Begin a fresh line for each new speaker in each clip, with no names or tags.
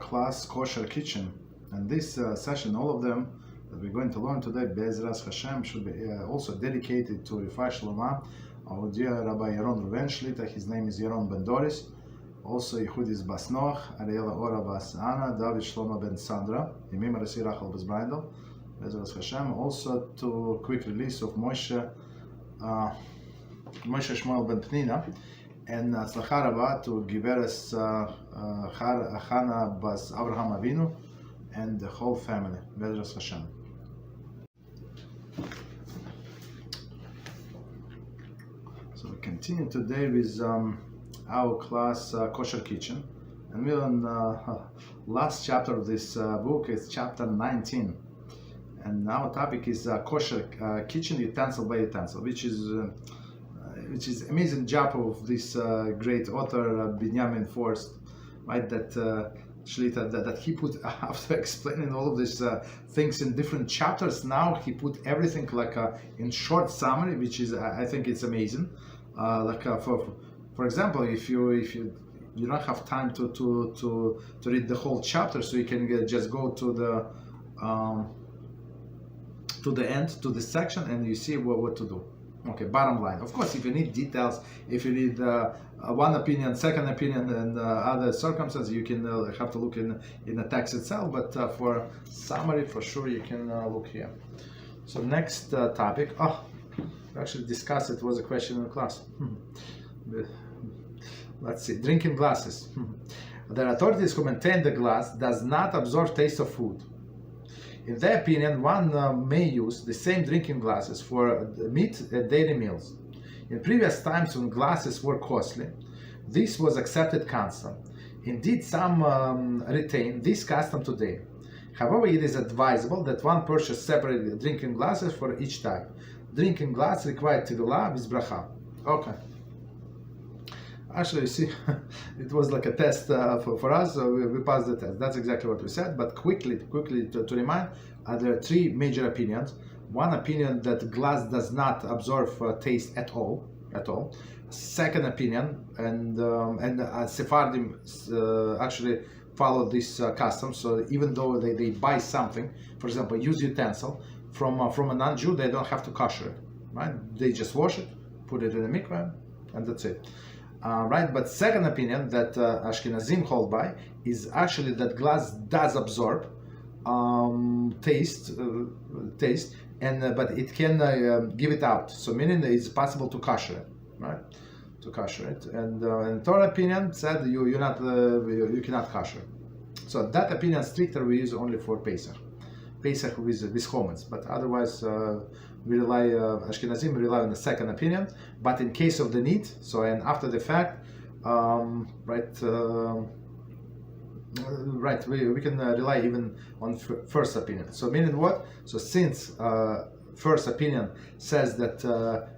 class Kosher Kitchen, and this session, all of them that we're going to learn today, BeEzrat HaShem, should be also dedicated to Rifai Shloma, our dear Rabbi Yaron Ruven Shlita. His name is Yaron Ben Doris. Also Yehudis Bas Noach, Ariela Ora Bas Ana, David Shlomo Ben Sandra, Yemim Rasi Rachel Bas Brindel, BeEzrat HaShem. Also to quick release of Moshe Shmuel Ben Pnina, and Atzlacha Rabba to Giveres Chana Bas Abraham Avinu, and the whole family, BeEzrat HaShem. So we continue today with our class Kosher Kitchen, and we're on last chapter of this book. It's chapter 19, and our topic is Kosher Kitchen utensil by utensil, which is amazing job of this great author Binyamin Forst, right? That Shlita, that he put, after explaining all of these things in different chapters, now he put everything like in short summary, which is I think it's amazing. For example, if you don't have time to read the whole chapter, so you can just go to the end, to the section, and you see what to do. Okay, bottom line. Of course, if you need details, if you need one opinion, second opinion, and other circumstances, you can have to look in the text itself. But for summary, for sure, you can look here. So next topic. Oh, we actually discussed it. Was a question in the class. Let's see. Drinking glasses. The authorities who maintain the glass does not absorb taste of food. In their opinion, one may use the same drinking glasses for meat at daily meals. In previous times when glasses were costly, this was accepted custom. Indeed, some retain this custom today. However, it is advisable that one purchase separate drinking glasses for each type. Drinking glass required tevilah with bracha. Okay. Actually, you see, it was like a test for us, so we passed the test. That's exactly what we said. But quickly to remind, there are three major opinions. One opinion that glass does not absorb taste at all. Second opinion, and Sephardim actually follow this custom. So even though they buy something, for example, use utensil from a non-Jew, they don't have to kosher it, right? They just wash it, put it in a mikveh, and that's it. Right, but second opinion that Ashkenazim hold by is actually that glass does absorb taste, and but it can give it out. So meaning it's possible to kosher it, right? To kosher it, and Torah opinion said you cannot kosher. So that opinion stricter we use only for Pesach with chomets, but otherwise. We rely, Ashkenazim rely on the second opinion, but in case of the need, so and after the fact, we can rely even on first opinion. So meaning what? So since first opinion says that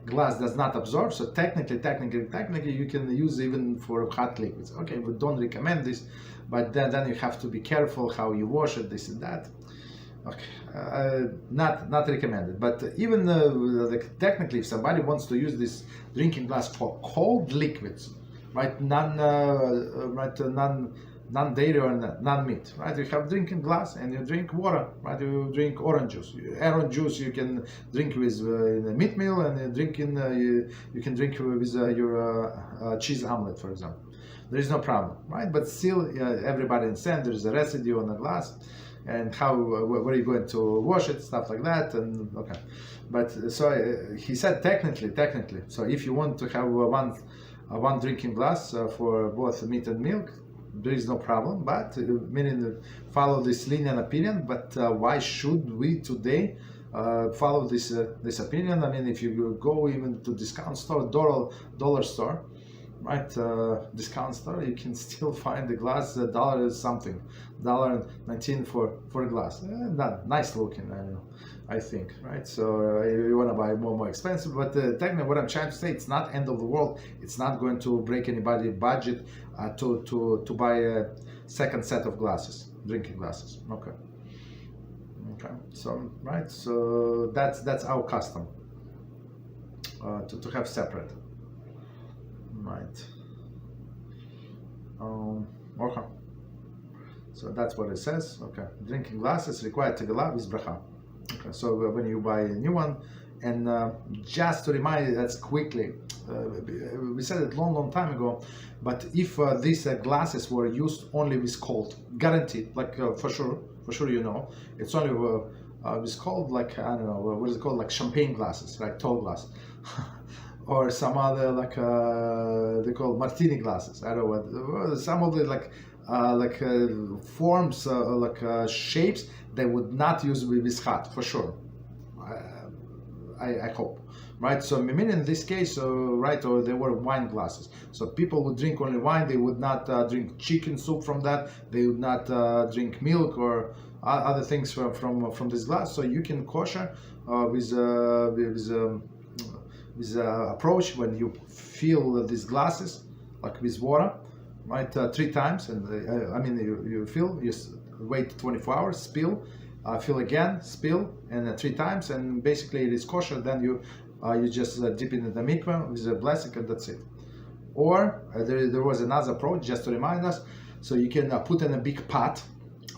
glass does not absorb, so technically you can use even for hot liquids. Okay, we don't recommend this, but then you have to be careful how you wash it, this and that. Okay, not recommended. But even technically, if somebody wants to use this drinking glass for cold liquids, right, non-dairy or non-meat, right? You have drinking glass and you drink water, right? You drink orange juice. Orange juice you can drink with in a meat meal, and you can drink with your cheese omelet, for example. There is no problem, right? But still, everybody understands there is a residue on the glass. And how, where are you going to wash it, stuff like that, and okay. But so he said technically. So if you want to have one drinking glass for both meat and milk, there is no problem. But meaning follow this lenient opinion. But why should we today follow this opinion? I mean, if you go even to discount store, dollar store, right, discount store, you can still find the glass $1 something, $1.19 for a glass. Not nice looking, I think, right? So you want to buy more expensive, but technically what I'm trying to say, it's not end of the world. It's not going to break anybody's budget to buy a second set of glasses, drinking glasses. Okay. So right, so that's our custom to have separate. Right. Okay. So that's what it says. Okay, drinking glasses require tevilah with bracha. Okay, so when you buy a new one, and just to remind you, that's quickly, we said it long time ago, but if these glasses were used only with cold, guaranteed, like for sure you know, it's only with cold, like, I don't know, what is it called, like champagne glasses, right, tall glass, or some other, like, they call martini glasses, I don't know what, some of the, like forms, shapes, they would not use with hot, for sure. I hope, right? So meaning in this case, right, or they were wine glasses. So people would drink only wine. They would not drink chicken soup from that. They would not drink milk or other things from this glass. So you can kosher with approach when you fill these glasses, like with water, right, 3 times, and I mean you fill, you wait 24 hours, spill. Fill again, spill, and 3 times, and basically it is kosher. Then you just dip it in the mikveh with a blessing, and that's it. Or there was another approach, just to remind us. So you can put in a big pot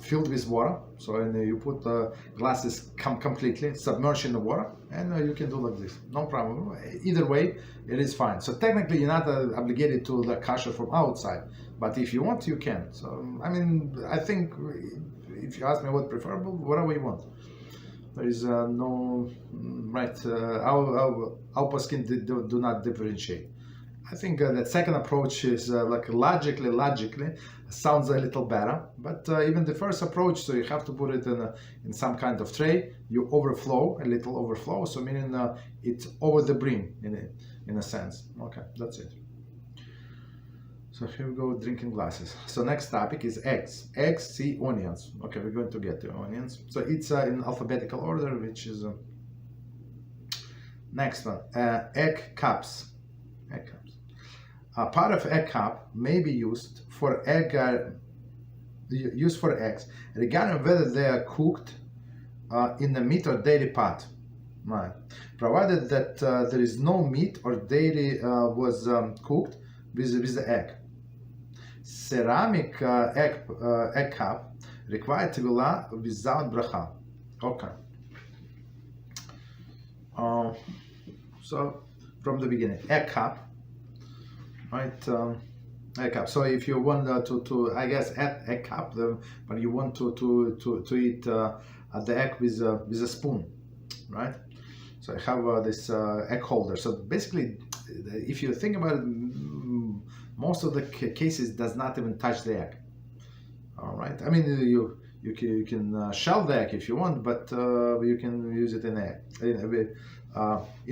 filled with water. So and you put glasses completely submerged in the water, and you can do like this, no problem. Either way, it is fine. So technically, you're not obligated to the kasher from outside, but if you want, you can. So I mean, I think, if you ask me what preferable, whatever you want. There is no right. Our poskim do not differentiate. I think that second approach is like logically sounds a little better. But even the first approach, so you have to put it in some kind of tray. You overflow a little overflow, so meaning it's over the brim in a sense. Okay, that's it. So here we go, drinking glasses. So next topic is eggs. Eggs, see, onions. Okay, we're going to get to onions. So it's in alphabetical order, which is next one. Egg cups. Egg cups. Part of egg cup may be used for eggs, regarding whether they are cooked in the meat or dairy pot. Right. Provided that there is no meat or dairy was cooked with the egg. Ceramic egg cup require tevilah without bracha. Okay. So from the beginning, egg cup, right? Egg cup. So if you want to I guess add egg cup, but you want to eat the egg with a spoon, right? So I have this egg holder. So basically, if you think about it, most of the cases does not even touch the egg. All right. I mean, you can shell the egg if you want, but you can use it in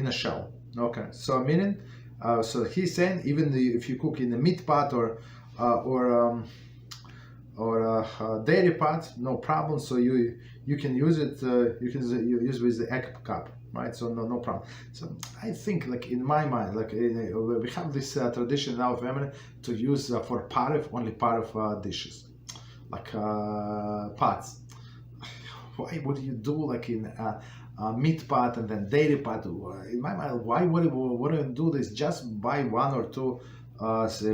a shell. Okay. So meaning, so he's saying even if you cook in a meat pot or a dairy pot, no problem. So you can use it. You can use with the egg cup. Right, so no problem. So I think, like in my mind, like we have this tradition in our family to use for only part of dishes, like pots. Why would you do like in a meat pot and then dairy pot? In my mind, why would you do this? Just buy 1 or 2,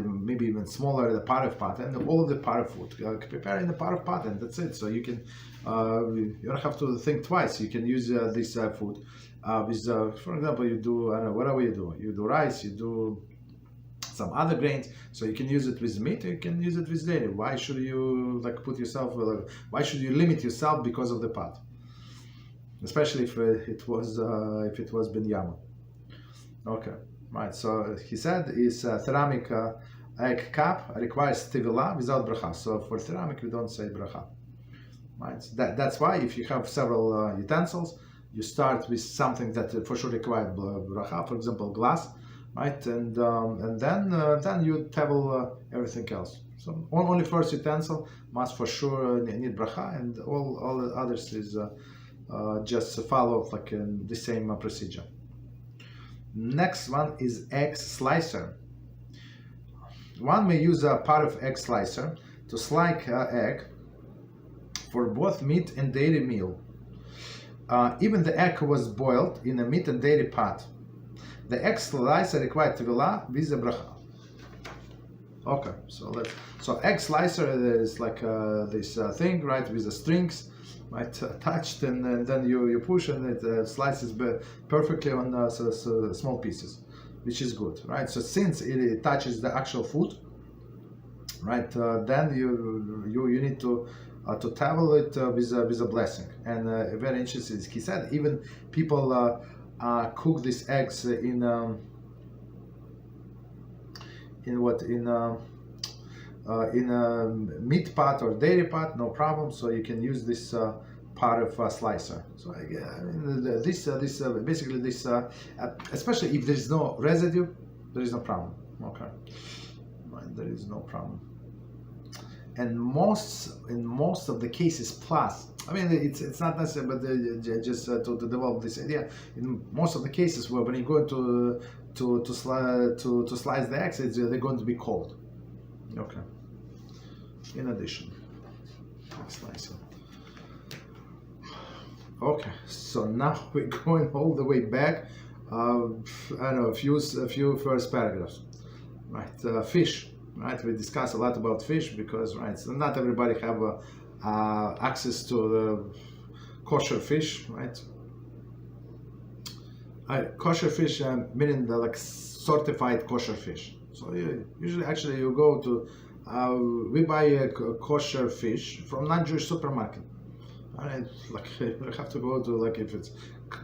maybe even smaller, the pot, and all of the pot food. Prepare in the pot, and that's it. So you can, you don't have to think twice. You can use this food. For example, you do, I don't know, whatever you do rice, you do some other grains, so you can use it with meat, you can use it with dairy. Why should you why should you limit yourself because of the pot? Especially if it was ben yama. Okay, right, so he said is ceramic egg cup requires tevilah without bracha. So for ceramic we don't say bracha. Right, so that's why if you have several utensils, you start with something that for sure requires bracha, for example, glass, right? And then you tevel everything else. So only first utensil must for sure need bracha, and all the others is just follow like the same procedure. Next one is egg slicer. One may use a part of egg slicer to slice egg for both meat and dairy meal. Even the egg was boiled in a meat and dairy pot. The egg slicer required tevilah with a bracha. Okay, so egg slicer is like this thing, right, with the strings, right, attached, and then you push, and it slices perfectly on small pieces, which is good, right? So since it touches the actual food, right, then you need to towel it with a blessing. And very interesting, he said even people cook these eggs in a meat pot or dairy pot, no problem. So you can use this part of a slicer. So I mean, basically this, especially if there is no residue, there is no problem. Okay, right, there is no problem. And in most of the cases, plus, I mean, it's not necessary, but just to develop this idea, in most of the cases where when you go to slice the eggs, they're going to be cold. Okay. In addition, slicer. Okay, so now we're going all the way back. I don't know, a few first paragraphs. Right, fish. Right, we discuss a lot about fish because, right, so not everybody have access to the kosher fish, right? Kosher fish meaning the like certified kosher fish. So usually, actually, you go to we buy a kosher fish from non-Jewish supermarket. Right, like you have to go to, like, if it's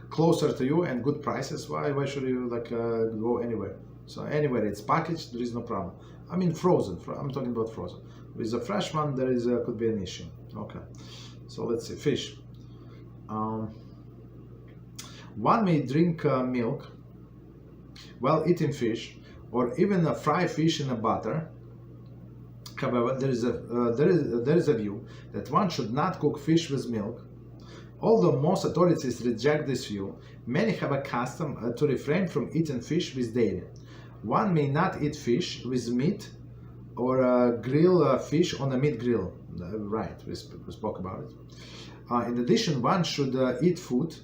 closer to you and good prices. Why should you like go anywhere? So anywhere it's packaged, there is no problem. I mean frozen. I'm talking about frozen. With a fresh one, there is could be an issue. Okay, so let's see, fish. One may drink milk while eating fish, or even fry fish in a butter. However, there is a view that one should not cook fish with milk. Although most authorities reject this view, many have a custom to refrain from eating fish with dairy. One may not eat fish with meat or grill fish on a meat grill. Right, we spoke about it. In addition, one should eat food.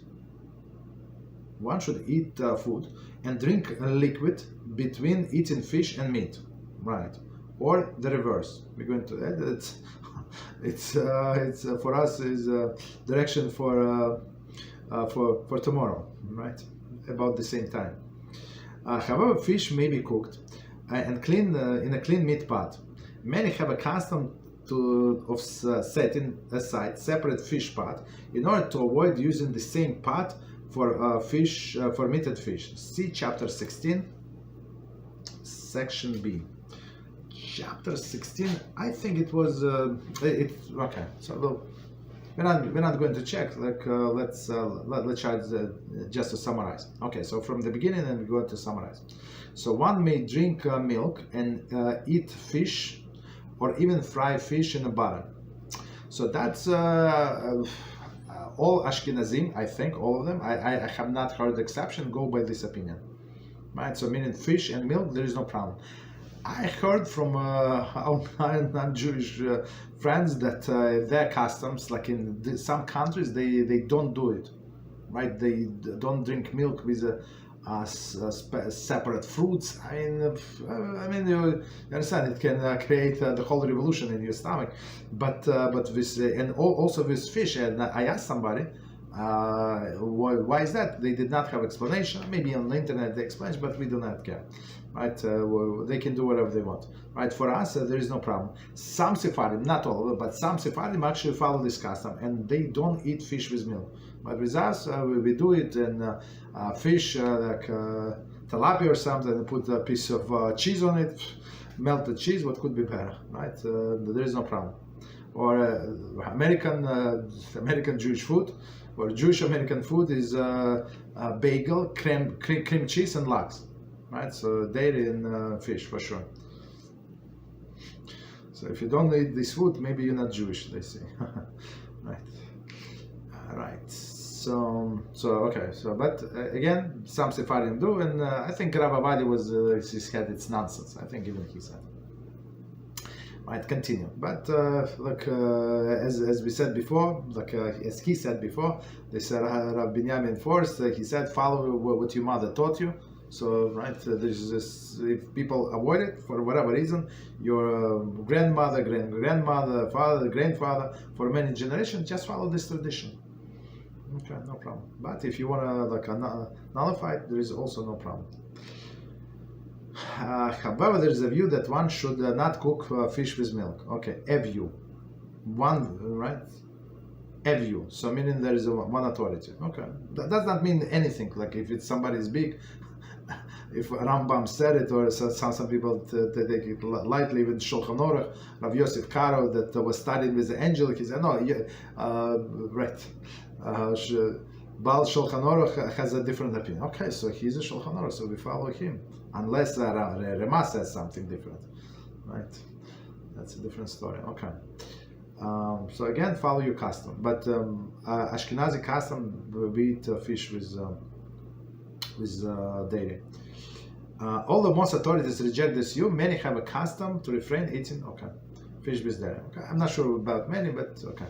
One should eat food and drink a liquid between eating fish and meat. Right, or the reverse. We're going to it's for us is direction for tomorrow. Right, about the same time. However, fish may be cooked and clean in a clean meat pot. Many have a custom of setting aside separate fish pot in order to avoid using the same pot for fermented fish. See chapter 16, section B. Chapter 16. I think it was okay. So we're not going to check. Like let's try just to summarize. Okay, so from the beginning, and we're going to summarize. So one may drink milk and eat fish, or even fry fish in a butter. So that's all Ashkenazim, I think, all of them. I have not heard the exception. Go by this opinion, right? So meaning fish and milk, there is no problem. I heard from our non-Jewish friends that their customs, like in some countries, they don't do it, right? They don't drink milk with separate fruits. I mean, you understand, it can create the whole revolution in your stomach. But with and also with fish, and I asked somebody, why is that? They did not have explanation. Maybe on the internet they explain, but we do not care, right? They can do whatever they want, right? For us, there is no problem. Some Sephardim, not all of them, but some Sephardim actually follow this custom, and they don't eat fish with milk. But with us, we do it, and fish like tilapia or something, and put a piece of cheese on it, melted cheese. What could be better, right? There is no problem. Or American Jewish food, or Jewish American food is bagel, cream cheese, and lox, right? So dairy and fish for sure. So if you don't eat this food, maybe you're not Jewish, they say. Right. All right. So okay. So but again, some Sephardim do, and I think Rabbi was he said it's nonsense. I think even he said. Might continue, but like as we said before, like as he said before, they said Rabbi Binyamin enforced. He said, follow what your mother taught you, So right, there's this, if people avoid it for whatever reason, your grandmother, grandmother, father, grandfather, for many generations, just follow this tradition. Okay, no problem. But if you want to like nullify it, there is also no problem. However, there is a view that one should not cook fish with milk. Okay, a view. One, right? A view. So meaning there is one authority. Okay, that does not mean anything. Like if it's somebody is big, if Rambam said it, or some people take it lightly, even Shulchan Aruch, Rav Yosef Karo that was studying with the angel, he said, no, right. Baal Shulchan Aruch has a different opinion. Okay, so he's a Shulchan Aruch, so we follow him. Unless Rema says something different. Right? That's a different story. Okay. So again, follow your custom. But Ashkenazi custom, we eat fish with dairy. Although most authorities reject this view, many have a custom to refrain eating fish with dairy. Okay, I'm not sure about many, but okay.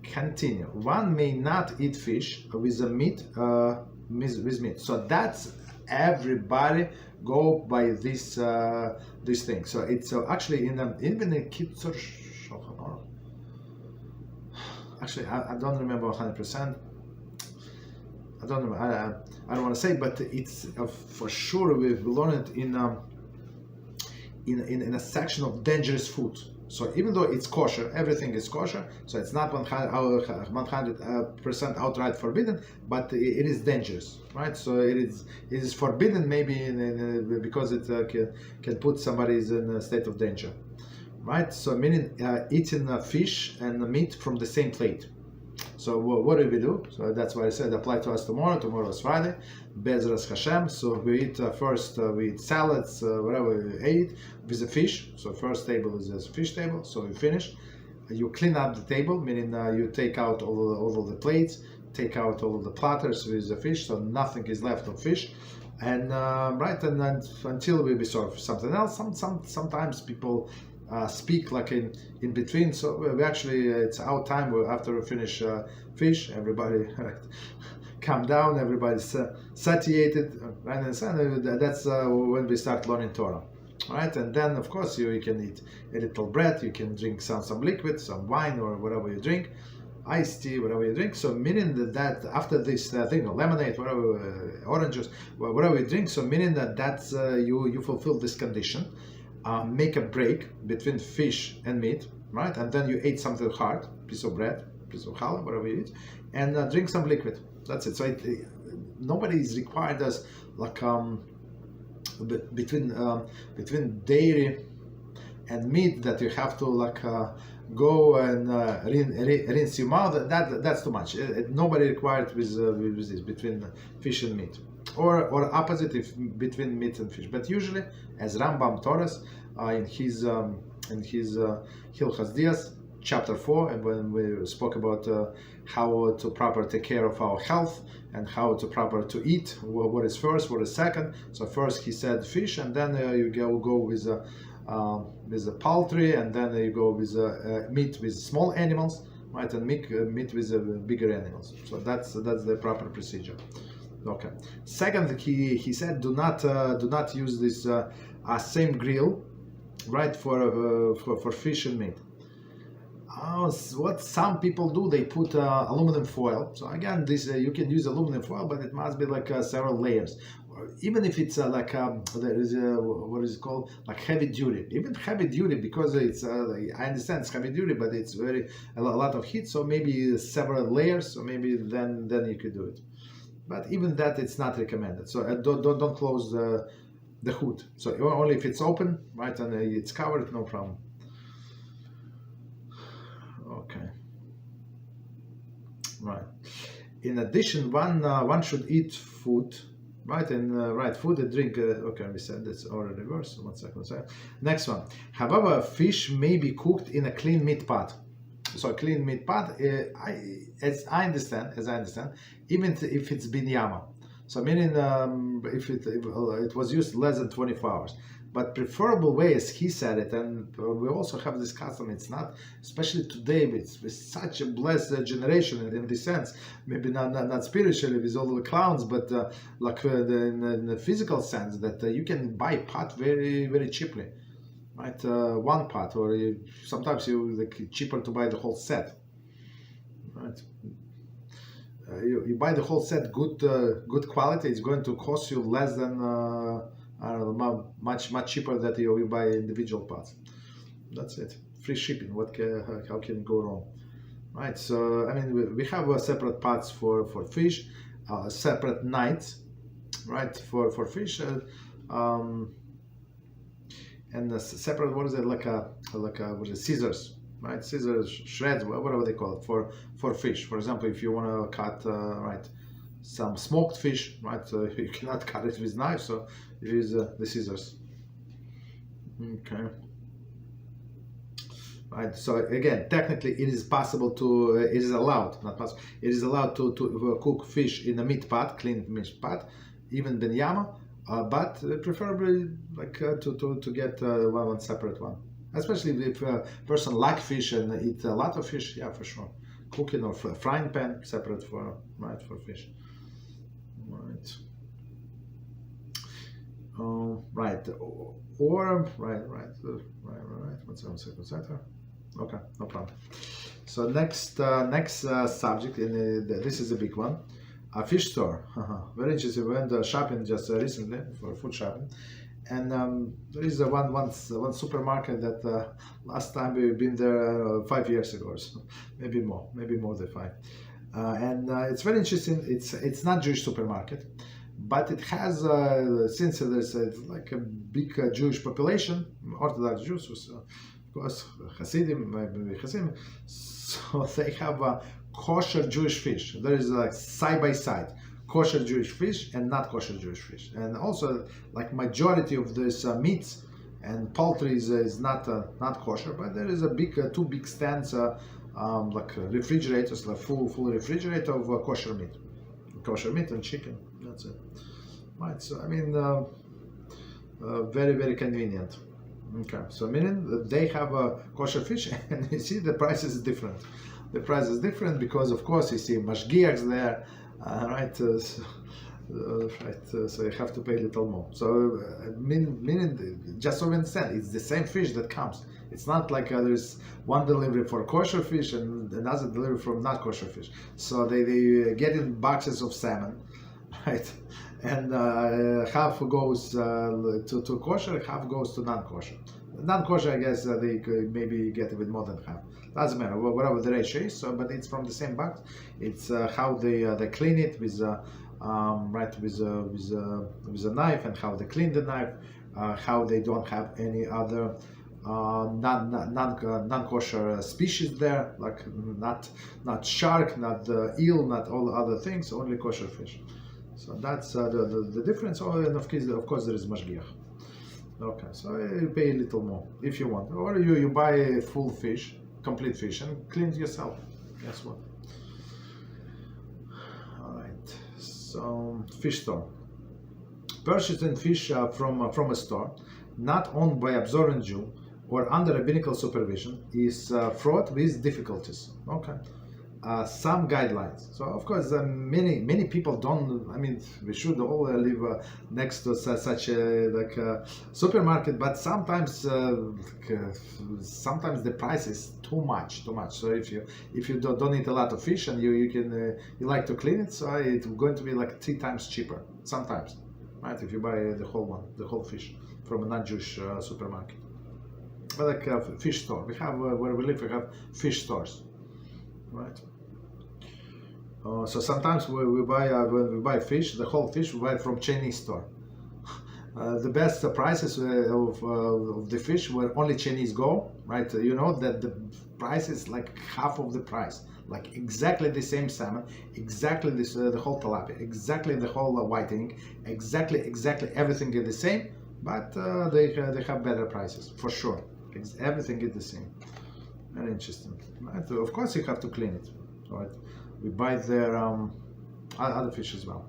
Continue. One may not eat fish with meat. So that's everybody go by this thing. So it's actually even in Kitzur Shulchan Aruch. Actually, I don't remember 100%. I don't know. I don't want to say, but it's for sure we've learned it in a section of dangerous food. So even though it's kosher, everything is kosher. So it's not 100% outright forbidden, but it is dangerous, right? So it is forbidden maybe because it can put somebody in a state of danger, right? So meaning eating fish and meat from the same plate. So what do we do? So that's why I said apply to us tomorrow. Tomorrow is Friday, BeEzrat HaShem. So we eat first, we eat salads, whatever we ate, with the fish. So first table is a fish table. So we finish. You clean up the table, meaning you take out all of the plates, take out all of the platters with the fish, so nothing is left of fish. And right, and then until we serve something else. Sometimes people speak like in between, so we actually it's our time after we finish fish, everybody calm down, everybody's satiated, right? And that's when we start learning Torah, right? And then of course you can eat a little bread, you can drink some liquid, some wine, or whatever you drink, iced tea, whatever you drink. So meaning that after this thing, lemonade, whatever, orange juice, whatever you drink, so meaning that's you fulfill this condition. Make a break between fish and meat, right? And then you ate something hard, piece of bread, piece of challah, whatever you eat, and drink some liquid. That's it. So nobody is required as like between dairy and meat that you have to like go and rinse your mouth. That's too much. Nobody required with this between fish and meat. Or opposite if between meat and fish, but usually as Rambam taught us in his Hilchos Dias chapter 4, and when we spoke about how to proper take care of our health and how to proper to eat, what is first, what is second. So first he said fish, and then you go with the poultry, and then you go with meat with small animals, right, and meat with bigger animals. So that's the proper procedure. Okay. Second, he said do not use this same grill, right, for fish and meat. What some people do, they put aluminum foil. So again, this you can use aluminum foil, but it must be like several layers. Even if it's like there is what is it called, like heavy duty. Even heavy duty, because it's I understand it's heavy duty, but it's a lot of heat. So maybe several layers. So maybe then you could do it. But even that, it's not recommended. So don't close the hood. So only if it's open, right, and it's covered, no problem. Okay. Right. In addition, one should eat food, right, and food and drink. Okay, we said that's already reversed. 1 second. Next one. However, fish may be cooked in a clean meat pot. So a clean meat pot, as I understand, even if it's binyama, so meaning if it was used less than 24 hours, But preferable way, as he said it, and we also have this custom, it's not, especially today, with such a blessed generation in this sense, maybe not spiritually with all the clowns, but in the physical sense, that you can buy pot very, very cheaply, right? One pot, or sometimes cheaper to buy the whole set, right? You buy the whole set, good quality, it's going to cost you less than I don't know, much cheaper than you buy individual pots. That's it. Free shipping. How can you go wrong, right? So I mean, we have separate pots for fish, separate knives, right, for fish, and separate, what is it, like what is it, scissors, right? Scissors, shreds, whatever they call it, for fish. For example, if you want to cut right, some smoked fish, right, you cannot cut it with knife, so you use the scissors. Okay. Right. So again, technically, it is possible to, it is allowed, not possible, it is allowed to cook fish in a meat pot, clean meat pot, even benyama, but preferably like to get one separate one. Especially if a person like fish and eat a lot of fish, yeah, for sure. Cooking or frying pan separate for fish. Right. Right. Or right. What's that? Okay, no problem. So next subject, this is a big one. A fish store. Very interesting. We went shopping just recently for food shopping, and there is one supermarket that last time we've been there 5 years ago, or so. maybe more than 5. And it's very interesting. It's not Jewish supermarket, but it has since there's like a big Jewish population, Orthodox Jews, of course Hasidim, maybe Hasidim, so they have kosher Jewish fish. There is like side by side kosher Jewish fish and not kosher Jewish fish, and also like majority of this meats and poultry is not kosher, but there is a big two big stands like refrigerators, like full refrigerator of kosher meat and chicken. That's it. Right. So I mean, very, very convenient. Okay. So meaning that they have a kosher fish, and you see the price is different. The price is different because, of course, you see mashgiachs there, right? So you have to pay a little more. So meaning, just so we understand, it's the same fish that comes. It's not like there's one delivery for kosher fish and another delivery from not kosher fish. So they get in boxes of salmon, right? And half goes to kosher, half goes to non-kosher. Non-kosher, I guess they could maybe get a bit more than half. Doesn't matter, whatever the ratio is. So, but it's from the same box. It's how they clean it with with a knife, and how they clean the knife, how they don't have any other non-kosher species there, like not shark, not eel, not all the other things, only kosher fish. So that's the difference. Oh, and of course there is mashgiach. Okay, so you pay a little more if you want, or you buy a full fish, complete fish, and clean it yourself. Guess what? All right. So fish store. Purchasing fish from a store not owned by observant Jew or under rabbinical supervision is fraught with difficulties. Okay. Some guidelines. So of course, many people don't. I mean, we should all live next to such a supermarket, but sometimes sometimes the price is too much. So if you don't eat a lot of fish and you like to clean it, so it's going to be like 3 times cheaper sometimes, right? If you buy the whole fish from a non-Jewish supermarket. But like a fish store, we have where we live, we have fish stores. Right. So sometimes when we buy fish, the whole fish we buy it from Chinese store. The best prices of the fish where only Chinese go, right? You know that the price is like half of the price, like exactly the same salmon, exactly this the whole tilapia, exactly the whole whiting, exactly everything is the same, but they have better prices for sure. Everything is the same. Very interesting. Right? Of course, you have to clean it. Right? We buy their other fish as well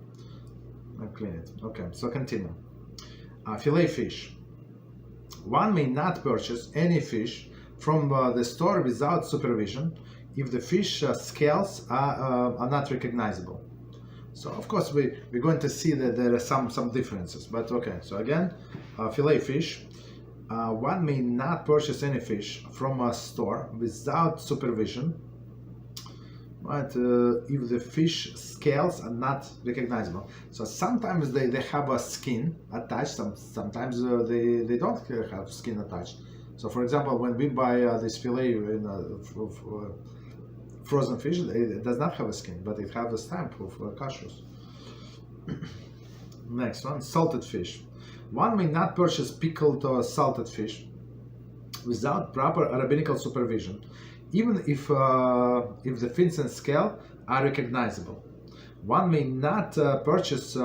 and clean it. Okay, so continue. Fillet fish. One may not purchase any fish from the store without supervision if the fish scales are not recognizable. So of course we're going to see that there are some differences, but okay. So again, fillet fish. One may not purchase any fish from a store without supervision, right? If the fish scales are not recognizable. So sometimes they have a skin attached, sometimes they don't have skin attached. So for example, when we buy this fillet in frozen fish, it does not have a skin, but it has a stamp of Kashrus. Next one, salted fish. One may not purchase pickled or salted fish without proper rabbinical supervision, even if the fins and scale are recognizable. One may not purchase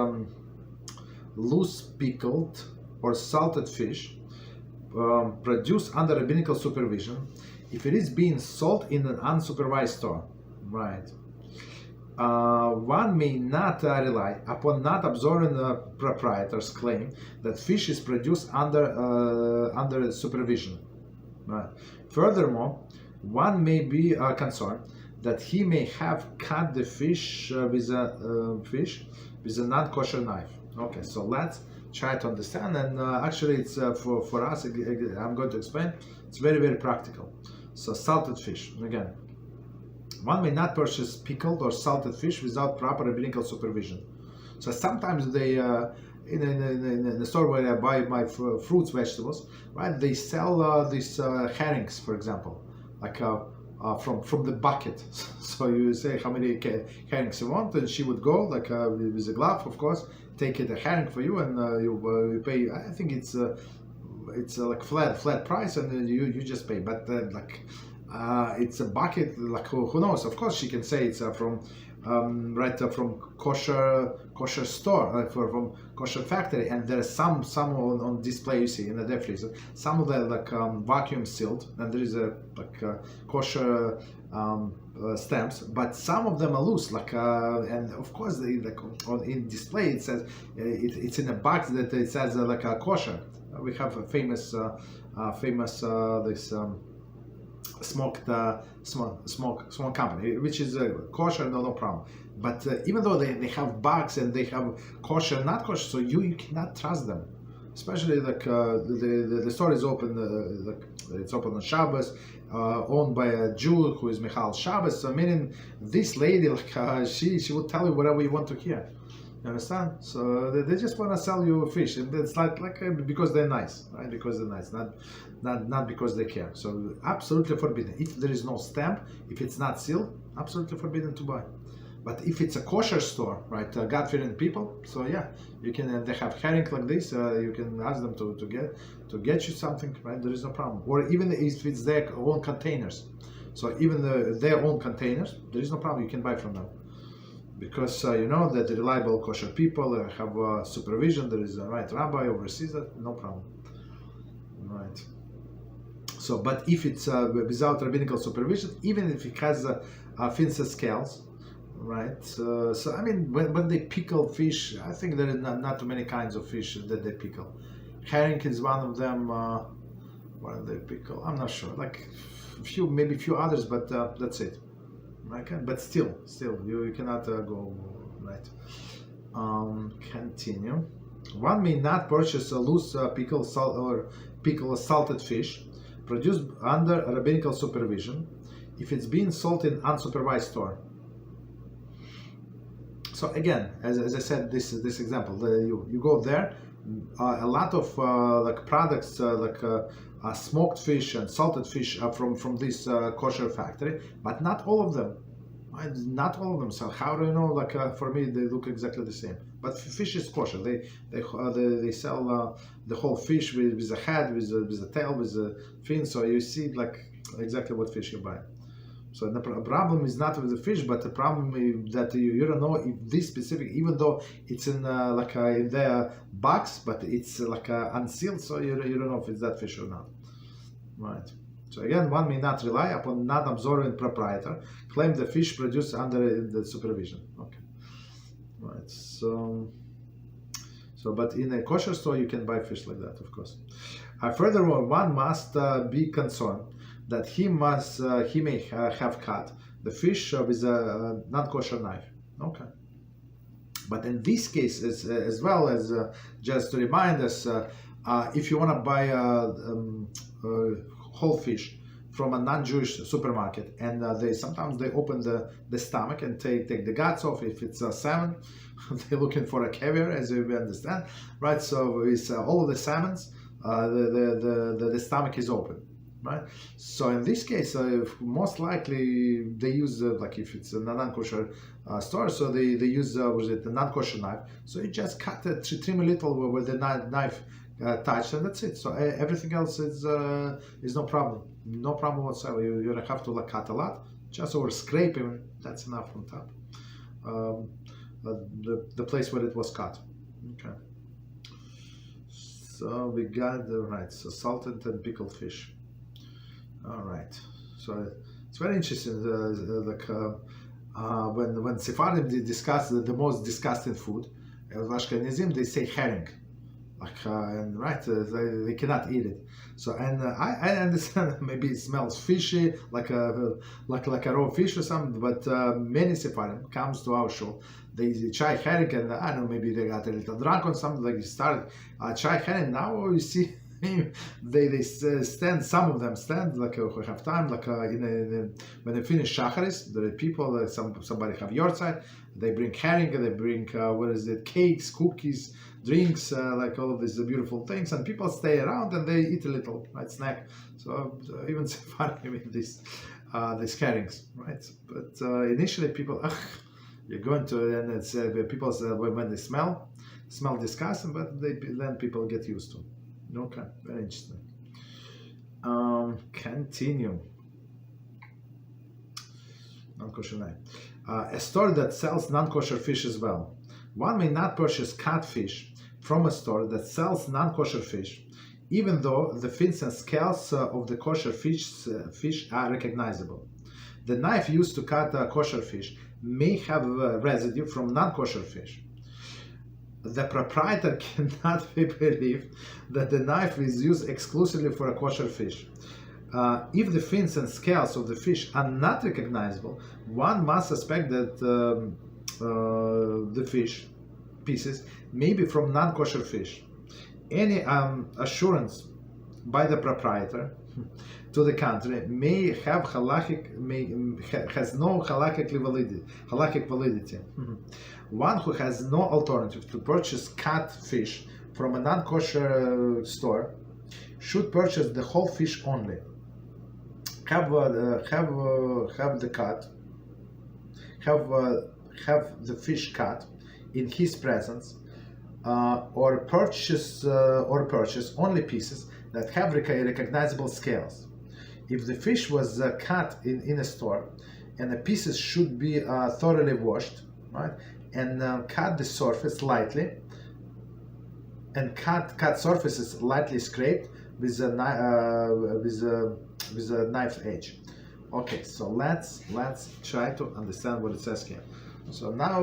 loose pickled or salted fish produced under rabbinical supervision if it is being sold in an unsupervised store. Right. One may not rely upon not observing the proprietor's claim that fish is produced under supervision. Right. Furthermore, one may be concerned that he may have cut the fish with a non-kosher knife. Okay, so let's try to understand, and actually it's for us, I'm going to explain, it's very, very practical. So salted fish, again. One may not purchase pickled or salted fish without proper rabbinical supervision. So sometimes they, in the store where I buy my fruits, vegetables, right? They sell these herrings, for example, like from the bucket. So you say how many herrings you want, and she would go like with a glove, of course, take it a herring for you, and you pay. I think it's like flat price, and you just pay. But it's a bucket, like who knows? Of course, she can say it's from kosher store, from kosher factory, and there's some on display you see in the deep freezer. Some of them vacuum sealed, and there is a kosher stamps, but some of them are loose. And of course, in display it says it's in a box that it says like a kosher. We have a famous this. Smoked company, which is kosher, no problem. But even though they have bugs and they have kosher, not kosher, so you cannot trust them. Especially the store is open, it's open on Shabbos, owned by a Jew who is Michal Shabbos. So meaning this lady, she will tell you whatever you want to hear. You understand? So they just want to sell you fish, and it's like because they're nice, right? Because they're nice, not because they care. So absolutely forbidden. If there is no stamp, if it's not sealed, absolutely forbidden to buy. But if it's a kosher store, right, God-fearing people, so yeah, you can. They have herring like this. You can ask them to get you something, right? There is no problem. Or even if it's their own containers, so even their own containers, there is no problem. You can buy from them. Because you know that the reliable kosher people have supervision. There is a right rabbi oversees that, no problem. Right. So, but if it's without rabbinical supervision, even if it has fins and scales, right? So I mean, when they pickle fish, I think there are not too many kinds of fish that they pickle. Herring is one of them. What do they pickle? I'm not sure. Like maybe a few others, but that's it. Okay, but still, you cannot go right. Continue. One may not purchase a loose pickle salted fish produced under rabbinical supervision if it's being sold in unsupervised store. So again, as I said, this example, you go there, a lot of products smoked fish and salted fish from this kosher factory, but not all of them. Not all of them. So how do you know? For me, they look exactly the same. But fish is kosher. They sell the whole fish with the head, with the tail, with the fin. So you see exactly what fish you buy. So the problem is not with the fish, but the problem is that you don't know if this specific, even though it's in in their box, but it's unsealed, so you don't know if it's that fish or not. Right. So again, one may not rely upon non-observant proprietor claim the fish produced under the supervision. Okay. Right. So but in a kosher store you can buy fish like that, of course. Furthermore, one must be concerned that he may have cut the fish with a non-kosher knife. Okay. But in this case, as well as just to remind us, if you want to buy whole fish from a non-Jewish supermarket, and sometimes they open the stomach and take the guts off. If it's a salmon, they're looking for a caviar, as you understand, right? So with all of the salmons, the stomach is open, right? So in this case, most likely they use like if it's a non-kosher store, so they use the non-kosher knife. So you just cut it, trim a little where the knife touched, and that's it. So everything else is no problem. No problem whatsoever. You don't have to cut a lot, just over scraping. That's enough on top. The place where it was cut. Okay. So we got right. So salted and pickled fish. All right. So it's very interesting. When Sephardim discuss the most disgusting food, Ashkenazim they say herring. And right, they cannot eat it. So, and I understand maybe it smells fishy, like a raw fish or something. But many Sephardim comes to our show, they try herring, and I don't know, maybe they got a little drunk or something. Like they started try herring. Now you see, they stand. Some of them stand like we have time. Like when they finish shacharis, there are people. Somebody have your side. They bring herring. They bring cakes, cookies, drinks, like all of these beautiful things, and people stay around and they eat a little, right, snack. So even Sephardim with these herrings, right? But initially people, you're going to, and it's people when they smell disgusting, but then people get used to. Okay, very interesting. Continue. Non-kosher knife. A store that sells non-kosher fish as well. One may not purchase cut fish from a store that sells non-kosher fish, even though the fins and scales of the kosher fish are recognizable. The knife used to cut kosher fish may have residue from non-kosher fish. The proprietor cannot believe that the knife is used exclusively for a kosher fish. If the fins and scales of the fish are not recognizable, one must suspect that the fish pieces may be from non-kosher fish. Any assurance by the proprietor to the contrary may have has no halachic validity. One who has no alternative to purchase cut fish from a non-kosher store should purchase the whole fish only. Have the fish cut in his presence, or purchase only pieces that have recognizable scales. If the fish was cut in a store, and the pieces should be thoroughly washed, right, and cut the surface lightly, and cut surfaces lightly scraped with a knife edge. Okay, so let's try to understand what it says here. So now,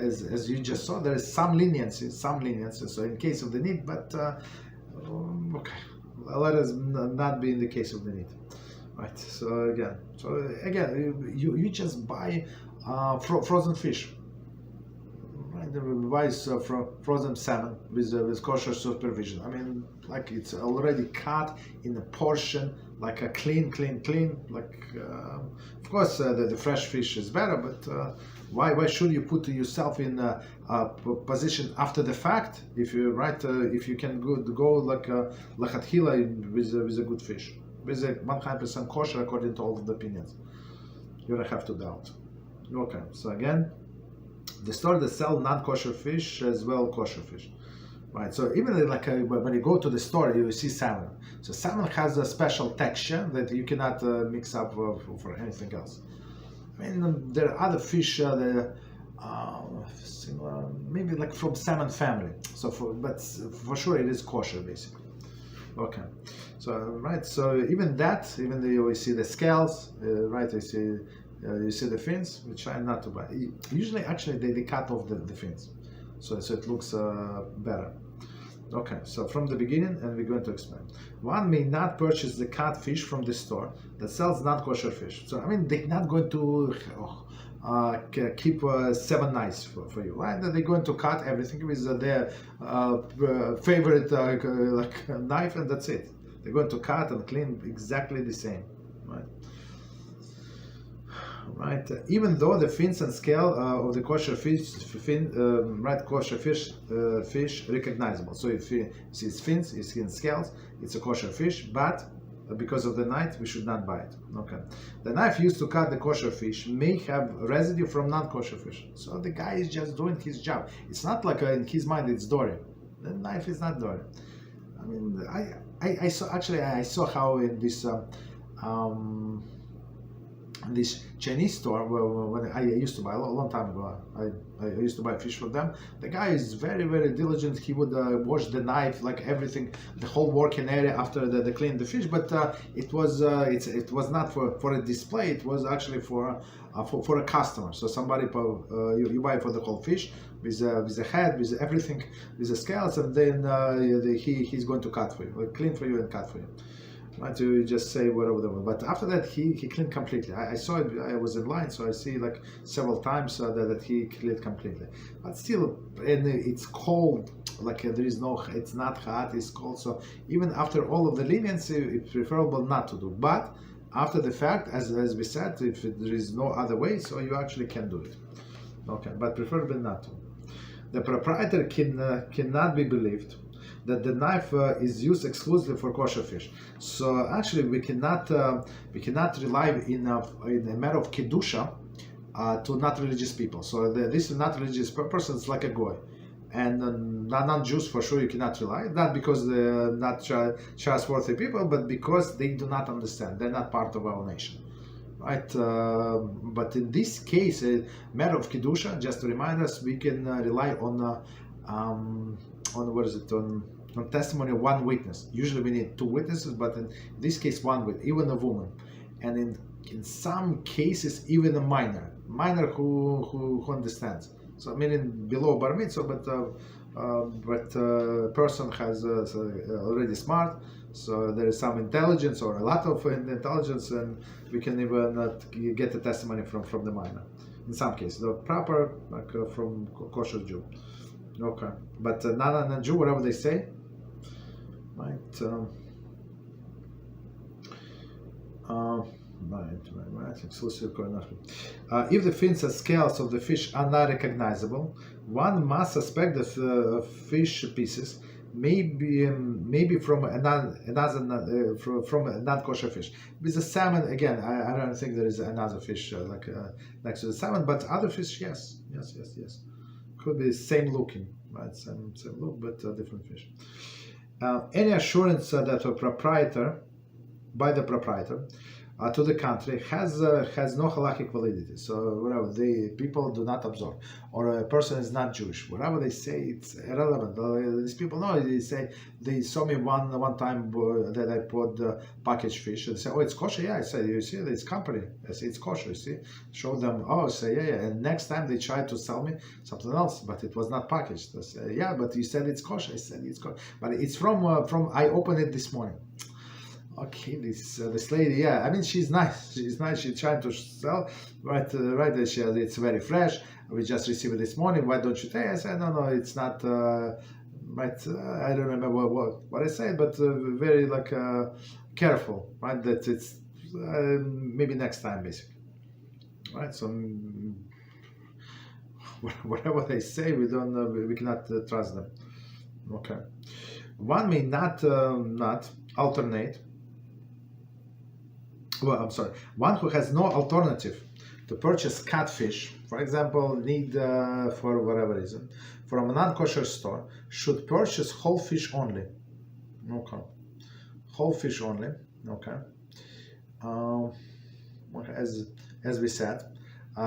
as you just saw, there is some leniency. So in case of the need, but okay, let us not be in the case of the need, right? So again, you just buy frozen fish, right? Buy frozen salmon with kosher supervision. I mean, like it's already cut in a portion, like a clean. Like, of course, the fresh fish is better, but why should you put yourself in a position after the fact if you if you can go like lechatchila with a good fish, with a 100% kosher according to all of the opinions? You don't have to doubt. Okay, so again, the store that sell non-kosher fish as well kosher fish. Right, so even like when you go to the store, you see salmon. So salmon has a special texture that you cannot mix up for anything else. I mean, there are other fish that similar, maybe like from salmon family. So, but for sure it is kosher basically. Okay, so right, so even though you see the scales, right, you see the fins, we try not to buy. Usually, actually, they cut off the fins, so it looks better. Okay, so from the beginning, and we're going to explain. One may not purchase the cut fish from the store that sells non-kosher fish. So I mean, they're not going to keep 7 knives for you, right? They're going to cut everything with their favorite knife, and that's it. They're going to cut and clean exactly the same, right? Right. Even though the fins and scale of the kosher fish, kosher fish recognizable. So if you see its fins, its scales, it's a kosher fish. But because of the knife, we should not buy it. Okay. The knife used to cut the kosher fish may have residue from non-kosher fish. So the guy is just doing his job. It's not like in his mind it's dory. The knife is not dory. I mean, I saw how in this Chinese store when I used to buy a long time ago, I used to buy fish from them. The guy is very, very diligent. He would wash the knife, like everything, the whole working area after they clean the fish. But it was not for a display. It was actually for a customer. So somebody you buy for the whole fish with the head, with everything, with the scales, and then he's going to cut for you, clean for you and cut for you. Right, to just say whatever they want. But after that, he cleaned completely. I saw it. I was in line, so I see like several times that he cleaned completely. But still, and it's cold. Like there is no. It's not hot. It's cold. So even after all of the leniency, it's preferable not to do. But after the fact, as we said, if there is no other way, so you actually can do it. Okay, but preferably not to. The proprietor cannot be believed that the knife is used exclusively for kosher fish. So actually, we cannot rely in a matter of kedusha to not religious people. So this is not religious person is like a goy, and non-Jews for sure you cannot rely. Not because they're not trustworthy people, but because they do not understand. They're not part of our nation, right? But in this case, a matter of kedusha, just to remind us, we can rely on on testimony of one witness. Usually we need 2 witnesses, but in this case, 1 witness, even a woman, and in some cases even a minor who understands. So meaning below bar mitzvah, but person has already smart. So there is some intelligence or a lot of intelligence, and we can even get a testimony from the minor. In some cases, the proper from kosher Jew. Okay, but non-Jew, whatever they say, right? If the fins and scales of the fish are not recognizable, one must suspect that fish pieces may be from another from a non-kosher fish. With the salmon, again, I don't think there is another fish next to the salmon, but other fish, yes. Could be same looking, right? Same look, but different fish. Any assurance that a proprietor, by the proprietor, to the country has no halachic validity. So whatever the people do not absorb, or a person is not Jewish, whatever they say, it's irrelevant. These people know. They saw me one time that I bought packaged fish, and they say, "Oh, it's kosher." Yeah, I said, "You see, it's company." I say, "It's kosher." You see, show them. Oh, I say, "Yeah." And next time they tried to sell me something else, but it was not packaged. I say, "Yeah, but you said it's kosher." I said, "It's kosher," but it's from. I opened it this morning. Okay, this lady, yeah, I mean she's nice. She's trying to sell, right. It's very fresh. We just received it this morning. Why don't you take? I said no, it's not. Right, I don't remember what I said, but very careful, right? That it's maybe next time, basically, right? So whatever they say, we cannot trust them. Okay, one may not alternate. Well, I'm sorry. One who has no alternative to purchase catfish, for example, need for whatever reason, from a non-kosher store, should purchase whole fish only. Okay, whole fish only. Okay, as we said.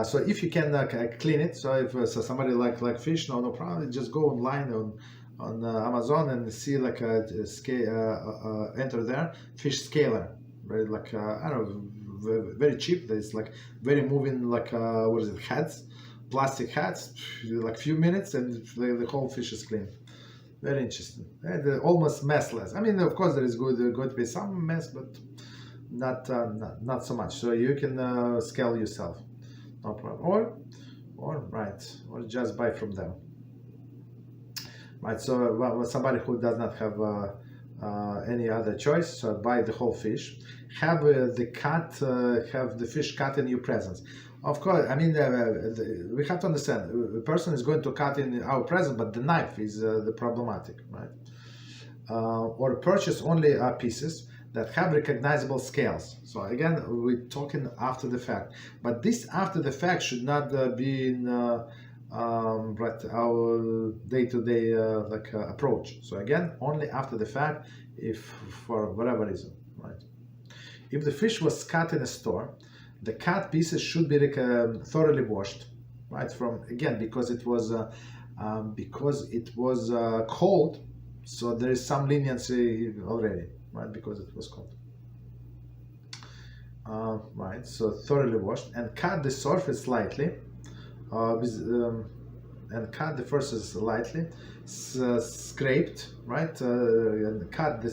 So if you can clean it, so if somebody like fish, no problem. Just go online on Amazon and see enter there fish scaler. Very I don't know, very cheap. There's very moving heads, plastic heads, few minutes, and the whole fish is clean. Very interesting. And almost messless. I mean, of course, there is going to be some mess, but not so much. So you can scale yourself, no problem. Or just buy from them. Right. So somebody who does not have any other choice, so buy the whole fish. Have the fish cut in your presence. Of course, I mean, we have to understand, the person is going to cut in our presence, but the knife is the problematic, right? Or purchase only pieces that have recognizable scales. So again, we're talking after the fact, but this after the fact should not be in our day-to-day approach. So again, only after the fact, if for whatever reason, right? If the fish was cut in a store, the cut pieces should be thoroughly washed, right? Because it was cold, so there is some leniency already, right? Because it was cold, right? So thoroughly washed and cut the surface lightly, and cut the surface lightly, scraped, right? And cut the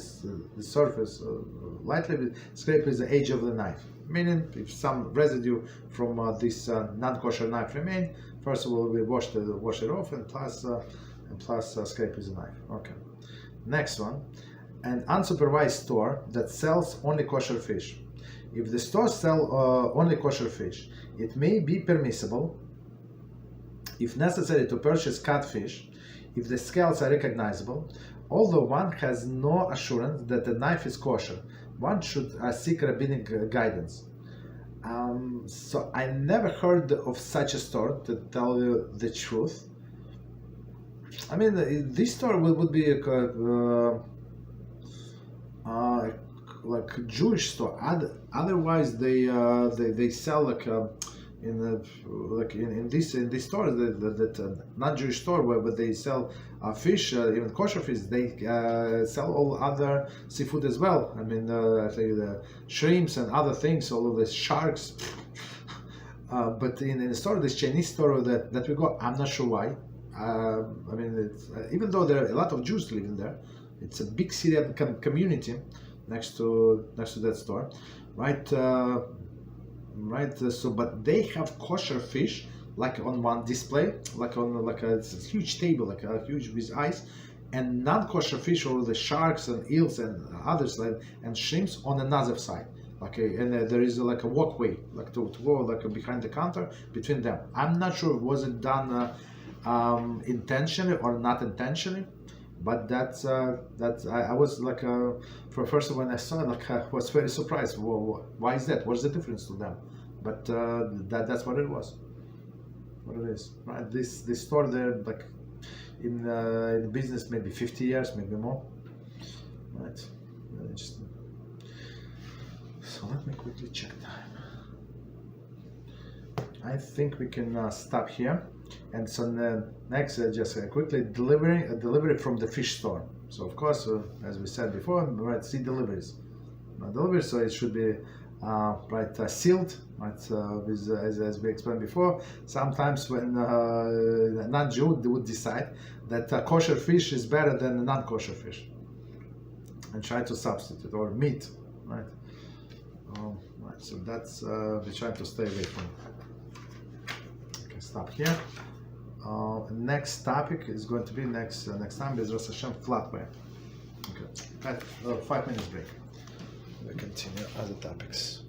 surface lightly, scrape with the edge of the knife. Meaning, if some residue from this non-kosher knife remain, first of all we wash it off, and plus scrape with the knife. Okay. Next one, an unsupervised store that sells only kosher fish. If the store sells only kosher fish, it may be permissible, if necessary, to purchase cut fish, if the scales are recognizable, although one has no assurance that the knife is kosher. One should seek rabbinic guidance. So I never heard of such a store, to tell you the truth. I mean, this store would be like a Jewish store. Otherwise, they sell in this store, that non-Jewish store where they sell fish, even kosher fish, they sell all other seafood as well. I mean, the shrimps and other things, all of the sharks. But in the store, this Chinese store that we go, I'm not sure why. I mean, even though there are a lot of Jews living there, it's a big Syrian community next to that store, right? So but they have kosher fish like on one display, like a huge table, like a huge with ice, and non-kosher fish, or the sharks and eels and others and shrimps on another side. And there is like a walkway, like to go like behind the counter between them. I'm not sure was it done intentionally or not intentionally, but that's I was like for first when I saw it, I was very surprised. Why is that? What's the difference to them? But that's what it was. What it is, right? This store there, like in business, maybe 50 years, maybe more, right? Very interesting. So let me quickly check time. I think we can stop here. And so next, just quickly delivery from the fish store. So of course, as we said before, right, see deliveries. So it should be sealed, right? As we explained before, sometimes when non-Jew would decide that kosher fish is better than non-kosher fish, and try to substitute, or meat, right? Right. So that's we try to stay away from. Okay, stop here. Next topic is going to be next time is HaShem flatware. Okay, 5 minutes break. We continue other topics.